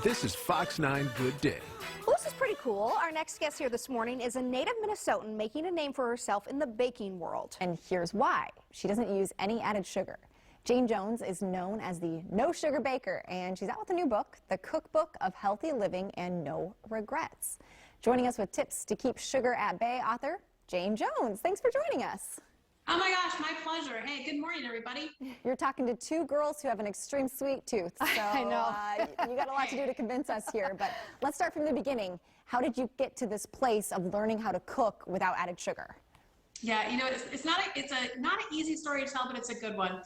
This is Fox 9 Good Day. Well, this is pretty cool. Our next guest here this morning is a native Minnesotan making a name for herself in the baking world. And here's why. She doesn't use any added sugar. Jane Jones is known as the No Sugar Baker, and she's out with a new book, The Cookbook of Healthy Living and No Regrets. Joining us with tips to keep sugar at bay, author Jane Jones. Thanks for joining us. Oh my gosh, my pleasure. Hey, good morning, everybody. You're talking to two girls who have an extreme sweet tooth, so I know. You got a lot to do to convince us here. But let's start from the beginning. How did you get to this place of learning how to cook without added sugar? Yeah, you know, it's not an easy story to tell, but it's a good one.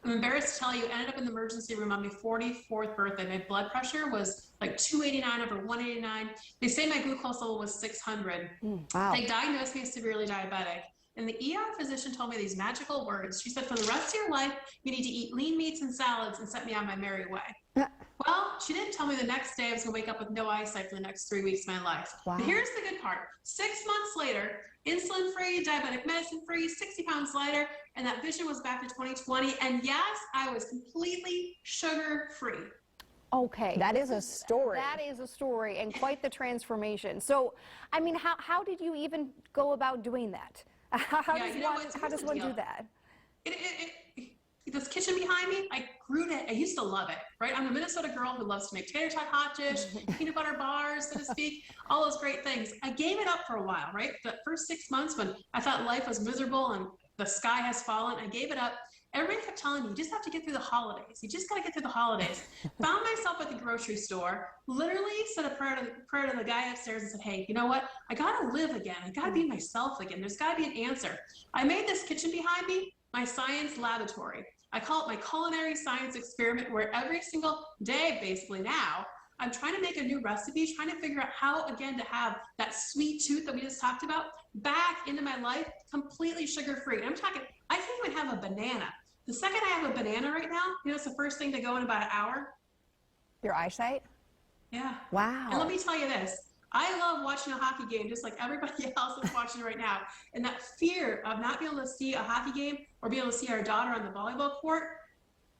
I'm embarrassed to tell you, I ended up in the emergency room on my 44th birthday. My blood pressure was like 289 over 189. They say my glucose level was 600. Wow. They diagnosed me as severely diabetic. And the ER physician told me these magical words. She said, for the rest of your life, you need to eat lean meats and salads and set me on my merry way. Well, she didn't tell me the next day I was going to wake up with no eyesight for the next 3 weeks of my life. Wow. But here's the good part. 6 months later, insulin-free, diabetic medicine-free, 60 pounds lighter, and that vision was back to 2020. And yes, I was completely sugar-free. Okay. That is a story. That is a story and quite the transformation. So, I mean, how did you even go about doing that? How does one do that? This kitchen behind me, I grew to, I used to love it, right? I'm a Minnesota girl who loves to make tater tot hot dish, peanut butter bars, so to speak, all those great things. I gave it up for a while, right? The first 6 months when I thought life was miserable and the sky has fallen, I gave it up. Everybody kept telling me, you just have to get through the holidays. You just got to get through the holidays. Found myself at the grocery store, literally said a prayer to the guy upstairs and said, hey, you know what? I got to live again. I got to be myself again. There's got to be an answer. I made this kitchen behind me my science laboratory. I call it my culinary science experiment, where every single day, basically now, I'm trying to make a new recipe, trying to figure out how, again, to have that sweet tooth that we just talked about back into my life, completely sugar-free. And I'm talking, I can't even have a banana. The second I have a banana right now, you know, it's the first thing to go in about an hour. Your eyesight? Yeah. Wow. And let me tell you this. I love watching a hockey game just like everybody else is watching right now. And that fear of not being able to see a hockey game or being able to see our daughter on the volleyball court,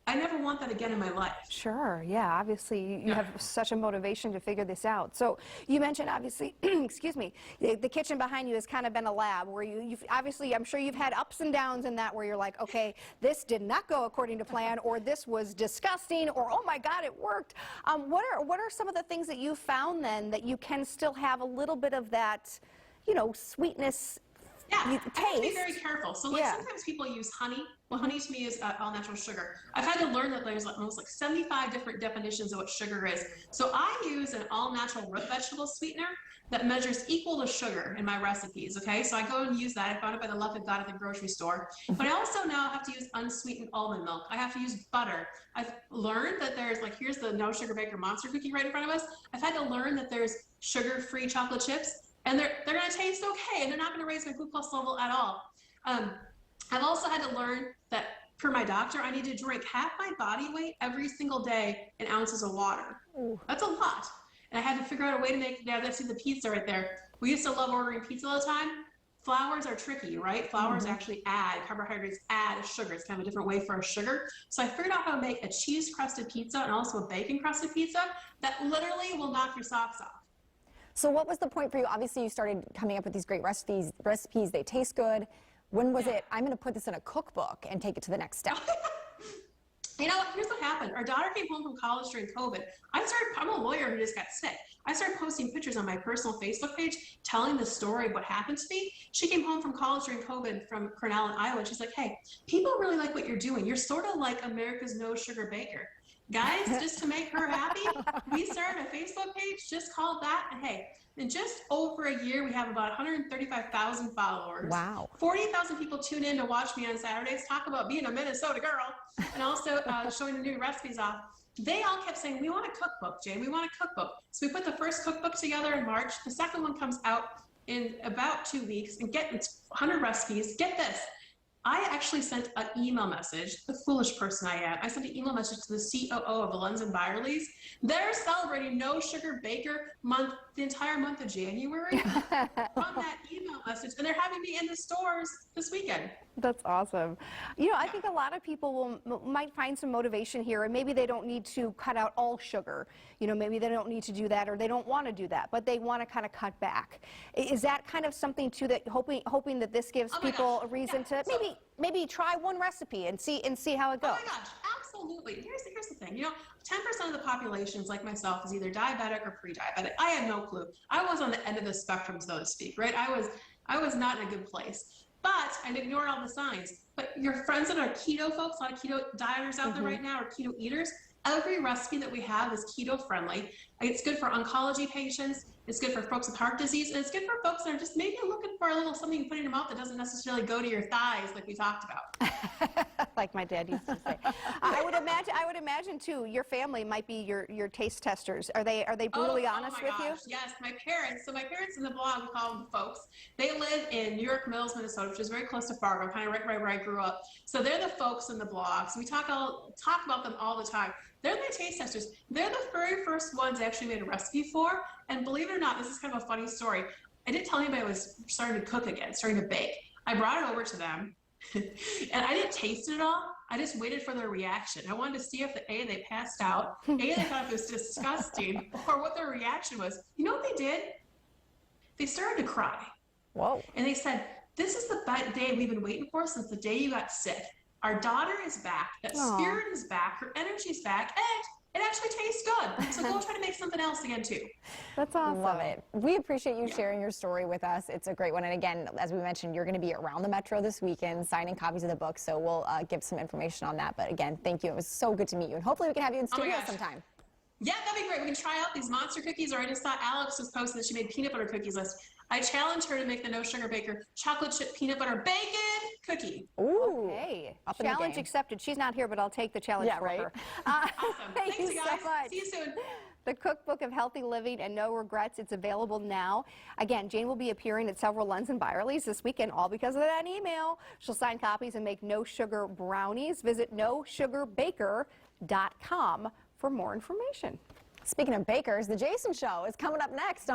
I never want that again in my life. Sure, yeah, obviously you have such a motivation to figure this out. So you mentioned, obviously, excuse me, the kitchen behind you has kind of been a lab where you've obviously, I'm sure you've had ups and downs in that where you're like, okay, this did not go according to plan, or this was disgusting, or oh my God, it worked. What are some of the things that you found then that you can still have a little bit of that, you know, sweetness? Yeah, taste. I have to be very careful. So like sometimes people use honey. Well, honey to me is all natural sugar. I've had to learn that there's almost like 75 different definitions of what sugar is. So I use an all natural root vegetable sweetener that measures equal to sugar in my recipes, okay? So I go and use that. I found it by the luck of God at the grocery store. But I also now have to use unsweetened almond milk. I have to use butter. I've learned that there's like, here's the No Sugar Baker monster cookie right in front of us. I've had to learn that there's sugar-free chocolate chips. And they're going to taste okay, and they're not going to raise my glucose level at all. I've also had to learn that, per my doctor, I need to drink half my body weight every single day in ounces of water. Ooh. That's a lot. And I had to figure out a way to make, yeah, that's the pizza right there. We used to love ordering pizza all the time. Flours are tricky, right? Flours actually add, carbohydrates add sugar. It's kind of a different way for a sugar. So I figured out how to make a cheese-crusted pizza and also a bacon-crusted pizza that literally will knock your socks off. So what was the point for you? Obviously, you started coming up with these great recipes. They taste good. When was it, I'm going to put this in a cookbook and take it to the next step? You know, here's what happened. Our daughter came home from college during COVID. I'm a lawyer who just got sick. I started posting pictures on my personal Facebook page telling the story of what happened to me. She came home from college during COVID from Cornell in Iowa. She's like, hey, people really like what you're doing. You're sort of like America's No Sugar Baker. Guys, just to make her happy, we started a Facebook page just called that. And hey, in just over a year, we have about 135,000 followers. Wow. 40,000 people tune in to watch me on Saturdays talk about being a Minnesota girl and also showing the new recipes off. They all kept saying, we want a cookbook, Jane, we want a cookbook. So we put the first cookbook together in March. The second one comes out in about 2 weeks, and it's 100 recipes. Get this. I actually sent an email message, the foolish person I am. I sent an email message to the COO of Lunds and Byerly's. They're celebrating No Sugar Baker Month the entire month of January from that email message, and they're having me in the stores this weekend. That's awesome. You know, I think a lot of people might find some motivation here, and maybe they don't need to cut out all sugar. You know, maybe they don't need to do that, or they don't want to do that, but they want to kind of cut back. Is that kind of something too, that hoping that this gives people a reason to maybe try one recipe and see how it goes? Oh my gosh, absolutely. Here's the thing. You know, 10% of the population, like myself, is either diabetic or pre-diabetic. I had no clue. I was on the end of the spectrum, so to speak, right? I was not in a good place. But I ignored all the signs. But your friends that are keto folks, a lot of keto dieters out there right now, or keto eaters, every recipe that we have is keto friendly. It's good for oncology patients. It's good for folks with heart disease, and it's good for folks that are just maybe looking for a little something you put in your mouth that doesn't necessarily go to your thighs, like we talked about. Like my dad used to say. I would imagine too, your family might be your taste testers. Are they brutally honest with you? Yes, my parents. So my parents in the blog, we call them folks. They live in New York Mills, Minnesota, which is very close to Fargo, kind of right where I grew up. So they're the folks in the blog. So we talk about them all the time. They're my taste testers. They're the very first ones I actually made a recipe for. And believe it or not, this is kind of a funny story. I didn't tell anybody I was starting to cook again, starting to bake. I brought it over to them, and I didn't taste it at all. I just waited for their reaction. I wanted to see if they passed out, they thought it was disgusting, or what their reaction was. You know what they did? They started to cry. Whoa. And they said, "This is the day we've been waiting for since the day you got sick. Our daughter is back. That spirit is back. Her energy's back, and it actually tastes good. So go try to make something else again too." That's awesome. Love it. We appreciate you sharing your story with us. It's a great one. And again, as we mentioned, you're going to be around the Metro this weekend signing copies of the book. So we'll give some information on that. But again, thank you. It was so good to meet you. And hopefully we can have you in studio sometime. Yeah, that'd be great. We can try out these monster cookies, or I just saw Alex was posting that she made peanut butter cookies list. I challenged her to make the No Sugar Baker chocolate chip peanut butter bacon cookie. Ooh. Okay. Challenge accepted. She's not here, but I'll take the challenge for her. Awesome. Thank you guys. so much. See you soon. The Cookbook of Healthy Living and No Regrets. It's available now. Again, Jane will be appearing at several Lunds and Byerly's this weekend, all because of that email. She'll sign copies and make no sugar brownies. Visit nosugarbaker.com for more information. Speaking of bakers, the Jason Show is coming up next on